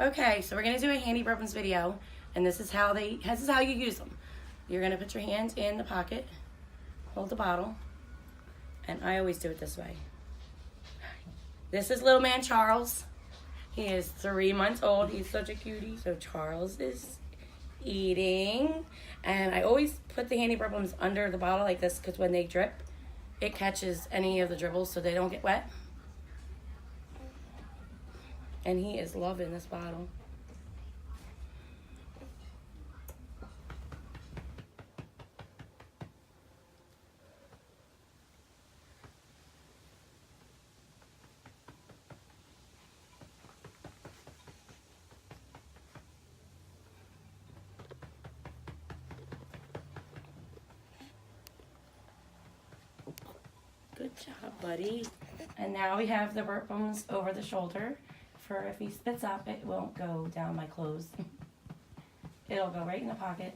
Okay, so we're gonna do a Handy Burp'ems video, and this is how you use them. You're gonna put your hands in the pocket, hold the bottle, and I always do it this way. This is little man Charles. He is 3 months old. He's such a cutie. So Charles is eating, and I always put the Handy Burp'ems under the bottle like this because when they drip, it catches any of the dribbles so they don't get wet. And he is loving this bottle. Good job, buddy. And now we have the Burp'ems over the shoulder for if he spits up, it won't go down my clothes. It'll go right in the pocket.